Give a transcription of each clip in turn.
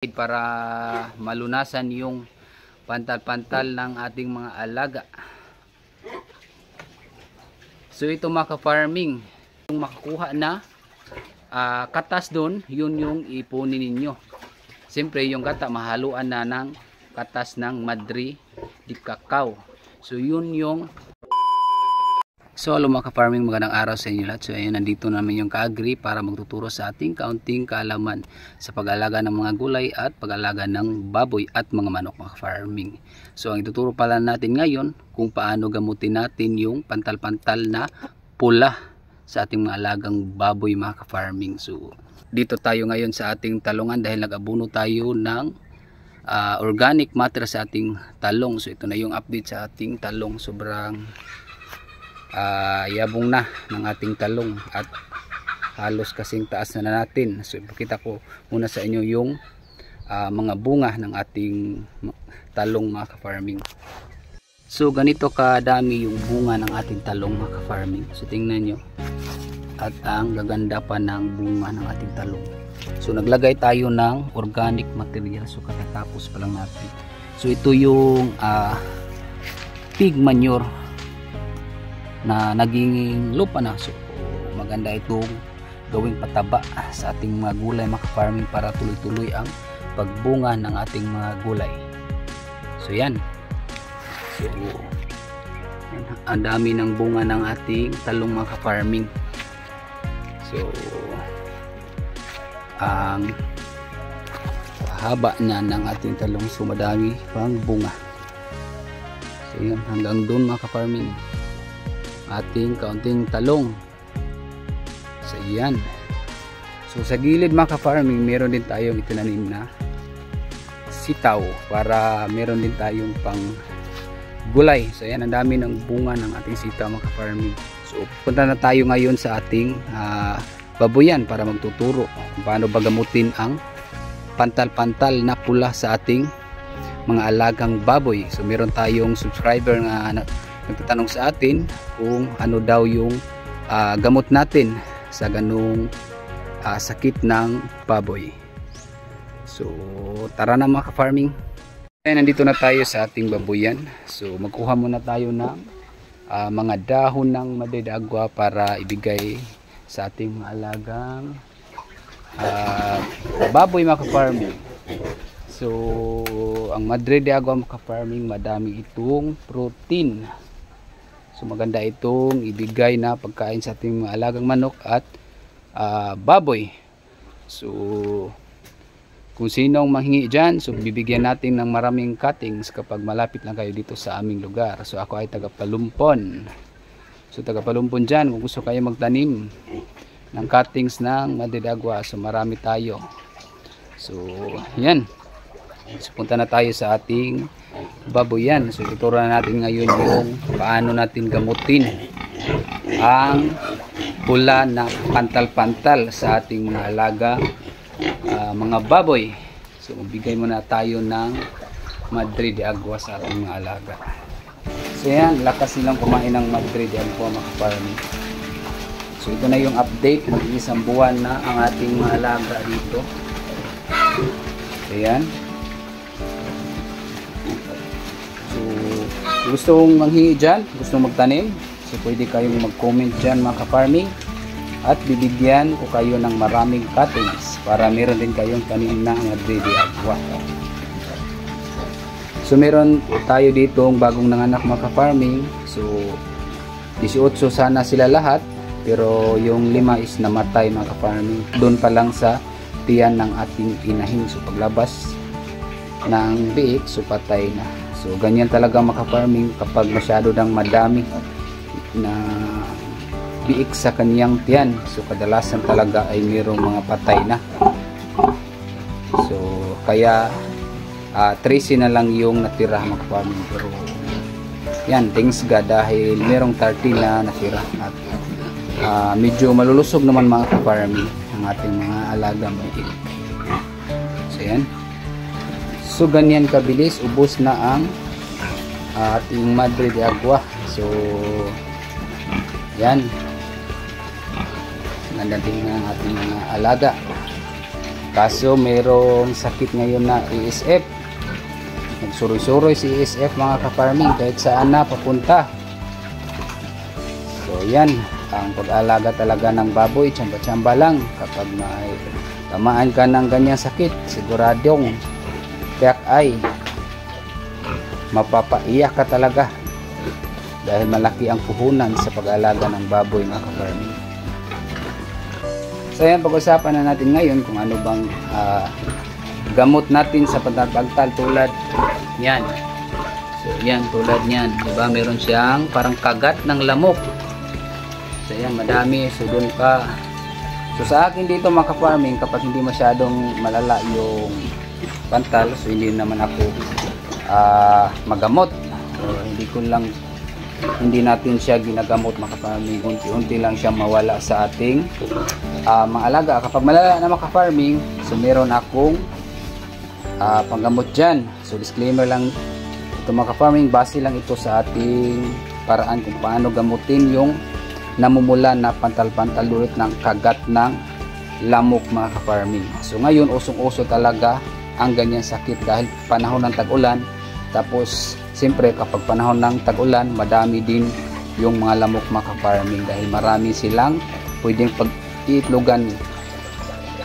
para malunasan yung pantal-pantal ng ating mga alaga. So ito mga ka-farming, yung makakuha na katas doon, yun yung ipunin ninyo. Siyempre yung kata mahaluan na ng katas ng Madre de Cacao. So yun yung So hello mga ka-farming, magandang araw sa inyo lahat. So ayun, nandito namin yung ka-agri para magtuturo sa ating kaunting kaalaman sa pag-alaga ng mga gulay at pag-alaga ng baboy at mga manok mga ka-farming. So ang ituturo pala natin ngayon kung paano gamutin natin yung pantal-pantal na pula sa ating mga alagang baboy mga ka-farming. So dito tayo ngayon sa ating talungan dahil nag-abuno tayo ng organic matter sa ating talong. So ito na yung update sa ating talong. Sobrang yabong na ng ating talong at halos kasing taas na natin. So ipakita ko muna sa inyo yung mga bunga ng ating talong mga ka-farming. So ganito kadami yung bunga ng ating talong mga ka-farming. So tingnan nyo, at ang gaganda pa ng bunga ng ating talong. So naglagay tayo ng organic material. So katatapos pa lang natin. So ito yung pig manure na naging lupa na. So maganda itong gawing pataba sa ating mga gulay mga ka-farming para tuloy-tuloy ang pagbunga ng ating mga gulay. So yan. So yan, ang dami ng bunga ng ating talong mga ka-farming. So ang haba na ng ating talong, so madami pang bunga. So yan, hanggang doon mga ka-farming ating kaunting talong. So yan. So sa gilid mga ka-farming, meron din tayong itinanim na sitaw para meron din tayong pang gulay. So yan, ang dami ng bunga ng ating sitaw mga ka-farming. So punta na tayo ngayon sa ating baboyan para magtuturo kung paano bagamutin ang pantal-pantal na pula sa ating mga alagang baboy. So meron tayong subscriber nga nagtatanong sa atin kung ano daw yung gamot natin sa ganung sakit ng baboy. So tara na mga ka-farming. Nandito na tayo sa ating baboyan. So magkuha muna tayo ng mga dahon ng Madre de Agua para ibigay sa ating mga alagang baboy mga ka-farming. So ang Madre de Agua mga ka-farming, madami itong protein. So maganda itong ibigay na pagkain sa ating mga alagang manok at baboy. So kung sinong mahingi dyan, so bibigyan natin ng maraming cuttings kapag malapit lang kayo dito sa aming lugar. So ako ay taga Palumpon. So taga Palumpon dyan, kung gusto kayo magtanim ng cuttings ng Madre de Agua, so marami tayo. So yan. So punta na tayo sa ating baboyan. So tuturuan natin ngayon yung paano natin gamutin ang pula na pantal-pantal sa ating mga alaga mga baboy. So magbigay muna tayo ng Madre de Agua sa ating mga alaga. So yan, lakas nilang kumain ng Madre de Agua mga ka-farming. So ito na yung update, mag-isang buwan na ang ating mga alaga dito. So yan. Gustong manghingi dyan, gustong magtanim, so pwede kayong mag-comment dyan mga ka-farming at bibigyan ko kayo ng maraming cuttings para meron din kayong tanim na Madre de Agua. So meron tayo ditong bagong nanganak mga ka-farming. So 18 sana sila lahat, pero yung 5 is namatay mga ka-farming doon pa lang sa tiyan ng ating inahin. So paglabas ng biik, so patay na. So ganyan talaga mga ka-farming kapag masyado nang madami na biik sa kanyang tiyan. So kadalasan talaga ay mayroong mga patay na. So kaya 13 na lang yung natira mga ka-farming. Pero yan, thanks God dahil mayroong 13 na natira. At medyo malulusog naman mga ka-farming ang ating mga alagang biik. So yan. So ganyan kabilis, ubos na ang ating Madre de Agua. So yan, ganda din ang ating mga alaga. Kaso merong sakit ngayon na ESF. Nagsuroy-suroy si ESF mga ka-farming kahit saan na papunta. So yan, ang pag-alaga talaga ng baboy, tsamba-tsamba lang. Kapag may tamaan ka ng ganyang sakit, siguradong tiyak ay mapapaiyak ka talaga. Dahil malaki ang puhunan sa pag-alaga ng baboy mga ka-farming. So yan, pag-usapan na natin ngayon kung ano bang gamot natin sa pagtal tulad yan. So yan, tulad yan, diba meron siyang parang kagat ng lamok. So yan, madami. So doon ka. So sa akin dito mga ka-farming, kapag hindi masyadong malala yung pantal, so hindi naman ako magamot. So hindi natin siya ginagamot mga ka-farming. Unti-unti lang siya mawala sa ating mga alaga. Kapag malala na mga ka-farming, so meron akong panggamot dyan. So disclaimer lang ito mga ka-farming, base lang ito sa ating paraan kung paano gamutin yung namumula na pantal-pantal dulot ng kagat ng lamok mga ka-farming. So ngayon usong-uso talaga ang ganyan sakit dahil panahon ng tag-ulan. Tapos siyempre kapag panahon ng tag-ulan, madami din yung mga lamok mga ka-farming dahil marami silang pwedeng pag-iitlogan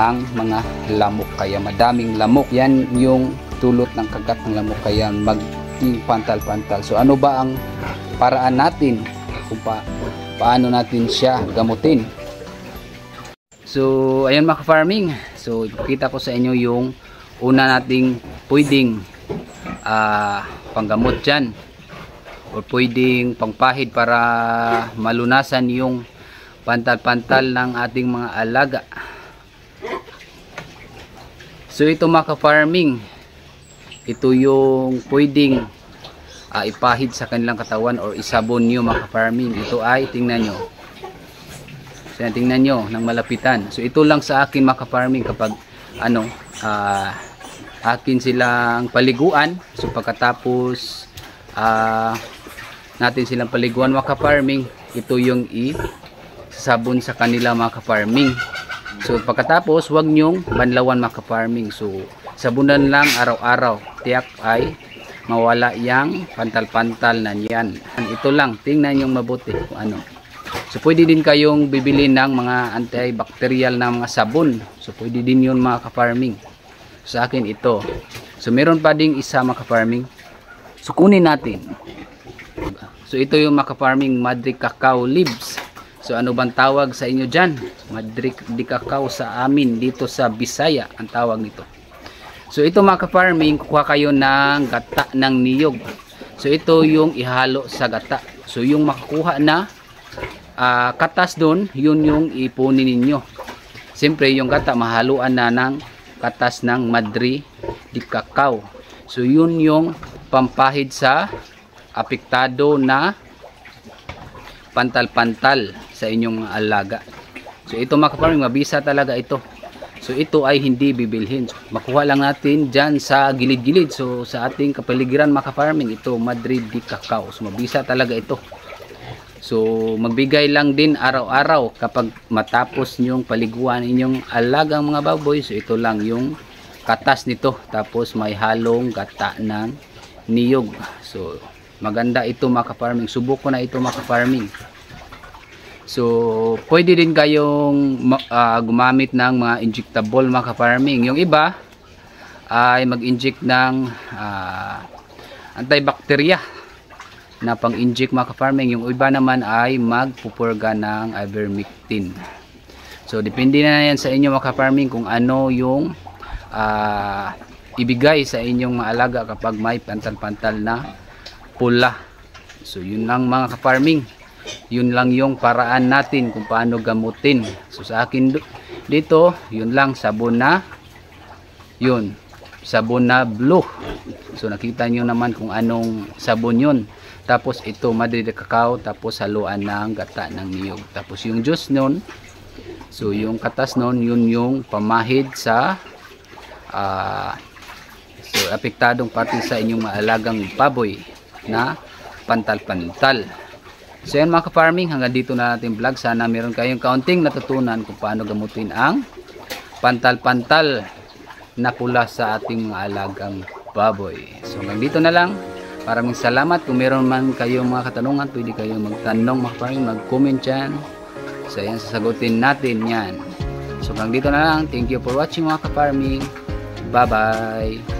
ang mga lamok, kaya madaming lamok. Yan yung dulot ng kagat ng lamok, kaya maging pantal-pantal. So ano ba ang paraan natin kung paano natin siya gamutin? So ayan mga ka-farming, so ipakita ko sa inyo yung una nating pwedeng panggamot dyan o pwedeng pangpahid para malunasan yung pantal-pantal ng ating mga alaga. So ito mga ka-farming, ito yung pwedeng ipahid sa kanilang katawan or isabon nyo mga ka-farming. Ito ay, tingnan nyo. So tingnan nyo ng malapitan. So ito lang sa akin mga ka-farming kapag akin silang paliguan. So pagkatapos natin silang paliguan mga ka-farming, ito yung isabon sa kanila mga ka-farming. So pagkatapos wag nyong banlawan mga ka-farming. So sabunan lang araw-araw, tiyak ay mawala yang pantal-pantal na yan. Ito lang, tingnan yung mabuti kung ano. So pwede din kayong bibili ng mga antibacterial na mga sabon. So pwede din yun mga ka-farming. Sa akin ito. So meron pa ding isa mga ka-farming. So kunin natin. So ito yung mga ka-farming, Madre Cacao leaves. So ano bang tawag sa inyo dyan? Madre de Cacao sa amin dito sa Bisaya ang tawag nito. So ito mga ka-farming, kuha kayo ng gata ng niyog. So ito yung ihalo sa gata. So yung makakuha na katas doon, yun yung ipunin ninyo. Siyempre yung gata mahaluan na ng katas ng Madre de Cacao. So yun yung pampahid sa apektado na pantal-pantal sa inyong alaga. So ito mga ka-farming, mabisa talaga ito. So ito ay hindi bibilhin. So, makuha lang natin dyan sa gilid-gilid. So sa ating kapaligiran mga ka-farming, ito Madre de Cacao. So mabisa talaga ito. So magbigay lang din araw-araw kapag matapos nyong paliguan inyong alagang mga baboy. So ito lang yung katas nito. Tapos may halong gata ng niyog. So maganda ito mga ka-farming. Subok ko na ito mga ka-farming. So pwede din kayong gumamit ng mga injectable mga ka-farming. Yung iba ay mag-inject ng antibacteria na pang-inject mga ka-farming. Yung iba naman ay magpupurga ng ivermectin. So depende na yan sa inyo mga ka-farming kung ano yung ibigay sa inyong mga alaga kapag may pantal-pantal na pula. So yun lang mga ka-farming. Yun lang yung paraan natin kung paano gamutin. So sa akin dito, yun lang, sabon na yun, sabon na blue. So nakita nyo naman kung anong sabon yun. Tapos ito Madre de Cacao, tapos haluan ng gata ng niyog. Tapos yung juice nun, so yung katas nun, yun yung pamahid sa so apektadong parte sa inyong maalagang baboy na pantal-pantal. So yan mga ka-farming, hanggang dito na natin vlog. Sana meron kayong kaunting natutunan kung paano gamutin ang pantal-pantal na pula sa ating mga alagang baboy. So hanggang dito na lang. Maraming salamat. Kung meron man kayong mga katanungan, pwede kayong magtanong, mag-comment dyan. So yan, sasagutin natin yan. So hanggang dito na lang. Thank you for watching mga ka-farming. Bye-bye.